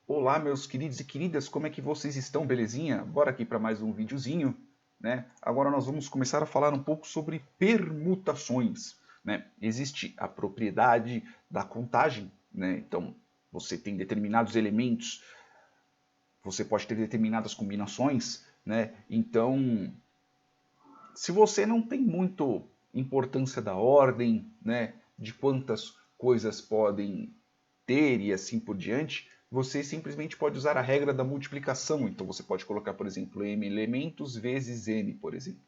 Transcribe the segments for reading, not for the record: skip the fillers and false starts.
Olá, meus queridos e queridas, como é que vocês estão? Belezinha? Bora aqui para mais um videozinho, né? Agora nós vamos começar a falar um pouco sobre permutações, né? Existe a propriedade da contagem, né? Então, você tem determinados elementos, você pode ter determinadas combinações, né? Então, se você não tem muito importância da ordem, né, de quantas coisas podem ter e assim por diante, você simplesmente pode usar a regra da multiplicação. Então você pode colocar, por exemplo, m elementos vezes n, por exemplo.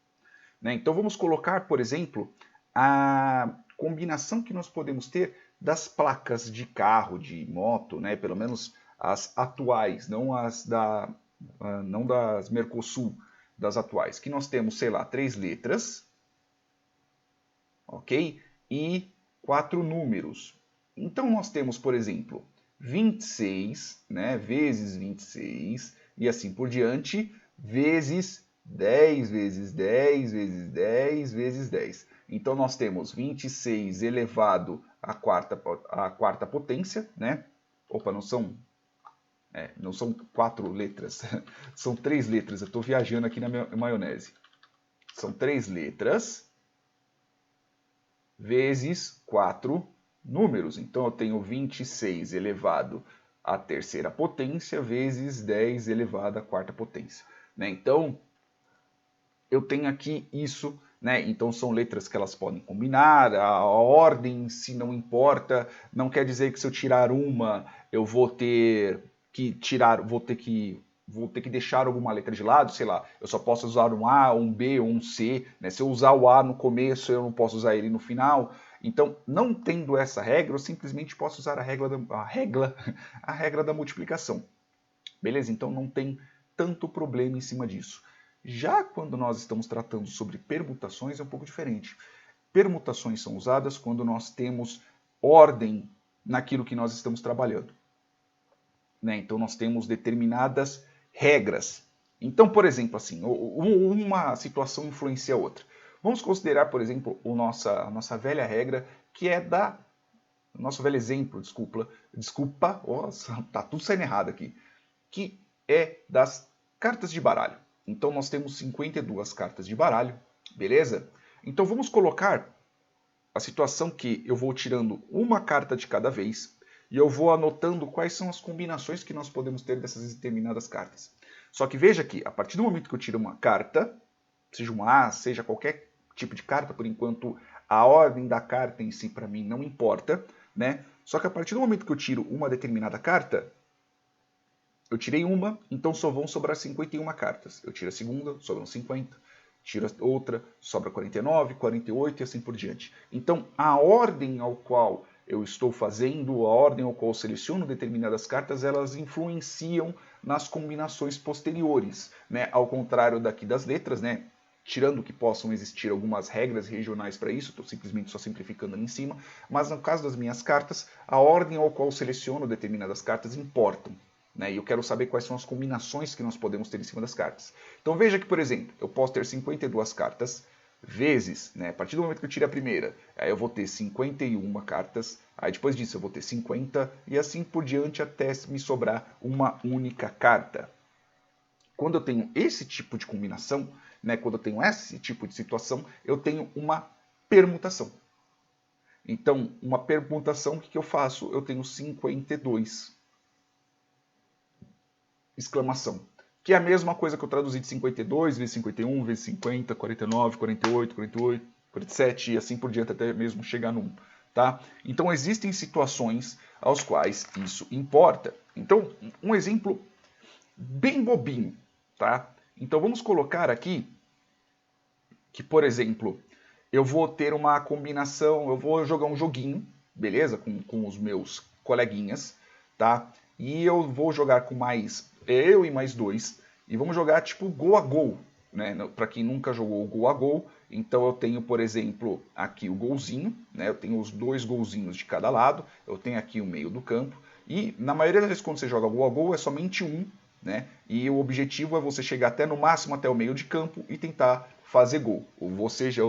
Né? Então vamos colocar, por exemplo, a combinação que nós podemos ter das placas de carro, de moto, né? Pelo menos as atuais, não das Mercosul, das atuais, que nós temos, sei lá, 3 letras, ok? E 4 números. Então nós temos, por exemplo, 26, né, vezes 26, e assim por diante, vezes 10, vezes 10, vezes 10, vezes 10. Então nós temos 26 elevado à quarta potência, né? Opa, não são 4 letras, são 3 letras. Eu estou viajando aqui na minha maionese. São 3 letras vezes 4 números. Então eu tenho 26 elevado à terceira potência vezes 10 elevado à quarta potência. Né? Então eu tenho aqui isso, né? Então são letras que elas podem combinar, a ordem se não importa, não quer dizer que se eu tirar uma eu vou ter que tirar, vou ter que deixar alguma letra de lado, sei lá, eu só posso usar um A, um B ou um C, né? Se eu usar o A no começo, eu não posso usar ele no final. Então, não tendo essa regra, eu simplesmente posso usar a regra da multiplicação. Beleza? Então não tem tanto problema em cima disso. Já quando nós estamos tratando sobre permutações, é um pouco diferente. Permutações são usadas quando nós temos ordem naquilo que nós estamos trabalhando. Né? Então nós temos determinadas regras. Então, por exemplo, assim, uma situação influencia a outra. Vamos considerar, por exemplo, a nossa velha regra, que é da. Nosso velho exemplo, desculpa, nossa, tá tudo saindo errado aqui, que é das cartas de baralho. Então nós temos 52 cartas de baralho, beleza? Então vamos colocar a situação que eu vou tirando uma carta de cada vez e eu vou anotando quais são as combinações que nós podemos ter dessas determinadas cartas. Só que veja que a partir do momento que eu tiro uma carta, seja uma A, seja qualquer tipo de carta, por enquanto a ordem da carta em si para mim não importa, né? Só que a partir do momento que eu tiro uma determinada carta, eu tirei uma, então só vão sobrar 51 cartas. Eu tiro a segunda, sobram 50. Tiro a outra, sobra 49, 48 e assim por diante. Então, a ordem ao qual eu estou fazendo, a ordem ao qual eu seleciono determinadas cartas, elas influenciam nas combinações posteriores. Né? Ao contrário daqui das letras, né? Tirando que possam existir algumas regras regionais para isso, estou simplesmente só simplificando ali em cima, mas no caso das minhas cartas, a ordem ao qual eu seleciono determinadas cartas importam. Né? E eu quero saber quais são as combinações que nós podemos ter em cima das cartas. Então veja que, por exemplo, eu posso ter 52 cartas vezes, né, a partir do momento que eu tirei a primeira, aí eu vou ter 51 cartas, aí depois disso eu vou ter 50 e assim por diante até me sobrar uma única carta. Quando eu tenho esse tipo de combinação, né, quando eu tenho esse tipo de situação, eu tenho uma permutação. Então, uma permutação, o que eu faço? Eu tenho 52 exclamação. Que é a mesma coisa que eu traduzi de 52 vezes 51 vezes 50, 49, 48, 48, 47 e assim por diante até mesmo chegar no 1. Tá? Então existem situações aos quais isso importa. Então, um exemplo bem bobinho. Tá? Então vamos colocar aqui que, por exemplo, eu vou ter uma combinação, eu vou jogar um joguinho, beleza? Com os meus coleguinhas, tá? E eu vou jogar com mais eu e mais dois, e vamos jogar tipo gol a gol, né? Para quem nunca jogou gol a gol, então eu tenho, por exemplo, aqui o golzinho, né? Eu tenho os 2 golzinhos de cada lado, eu tenho aqui o meio do campo, e na maioria das vezes quando você joga gol a gol é somente um, né? E o objetivo é você chegar até no máximo até o meio de campo e tentar fazer gol. Ou seja,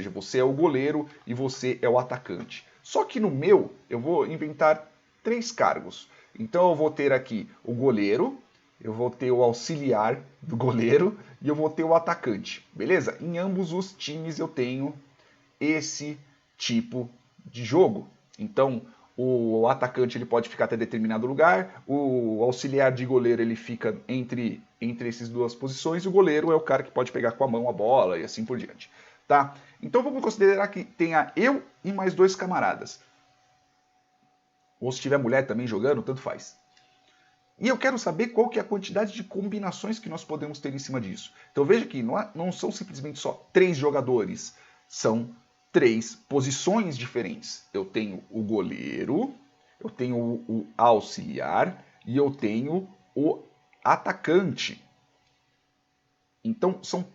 você é o goleiro e você é o atacante. Só que no meu, eu vou inventar 3 cargos. Então eu vou ter aqui o goleiro, eu vou ter o auxiliar do goleiro e eu vou ter o atacante, beleza? Em ambos os times eu tenho esse tipo de jogo. Então, o atacante ele pode ficar até determinado lugar, o auxiliar de goleiro ele fica entre essas duas posições e o goleiro é o cara que pode pegar com a mão a bola e assim por diante. Tá? Então vamos considerar que tenha eu e mais 2 camaradas. Ou se tiver mulher também jogando, tanto faz. E eu quero saber qual que é a quantidade de combinações que nós podemos ter em cima disso. Então veja que não são simplesmente só 3 jogadores, são 3 posições diferentes. Eu tenho o goleiro, eu tenho o auxiliar e eu tenho o atacante. Então são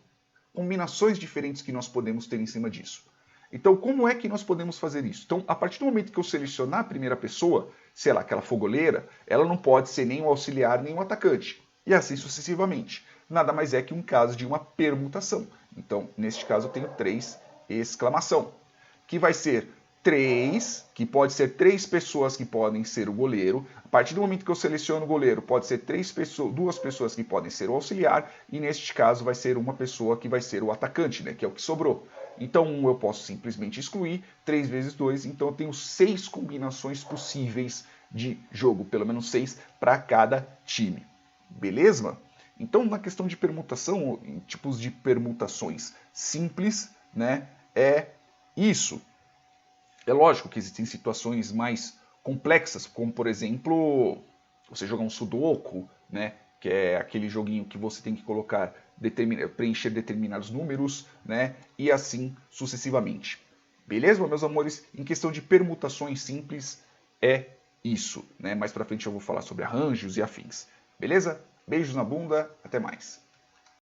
combinações diferentes que nós podemos ter em cima disso. Então, como é que nós podemos fazer isso? Então, a partir do momento que eu selecionar a primeira pessoa, sei lá, aquela fogoleira, ela não pode ser nem o auxiliar nem o atacante. E assim sucessivamente. Nada mais é que um caso de uma permutação. Então, neste caso, eu tenho 3 exclamação. Que vai ser 3, que pode ser 3 pessoas que podem ser o goleiro. A partir do momento que eu seleciono o goleiro, pode ser 2 pessoas que podem ser o auxiliar. E neste caso, vai ser uma pessoa que vai ser o atacante, né, que é o que sobrou. Então, eu posso simplesmente excluir 3 vezes 2, então eu tenho 6 combinações possíveis de jogo, pelo menos 6 para cada time. Beleza? Então, na questão de permutação, em tipos de permutações simples, né, é isso. É lógico que existem situações mais complexas, como por exemplo, você jogar um sudoku, né, que é aquele joguinho que você tem que colocar, preencher determinados números, né, e assim sucessivamente. Beleza, meus amores? Em questão de permutações simples, é isso. Né? Mais pra frente eu vou falar sobre arranjos e afins. Beleza? Beijos na bunda, até mais.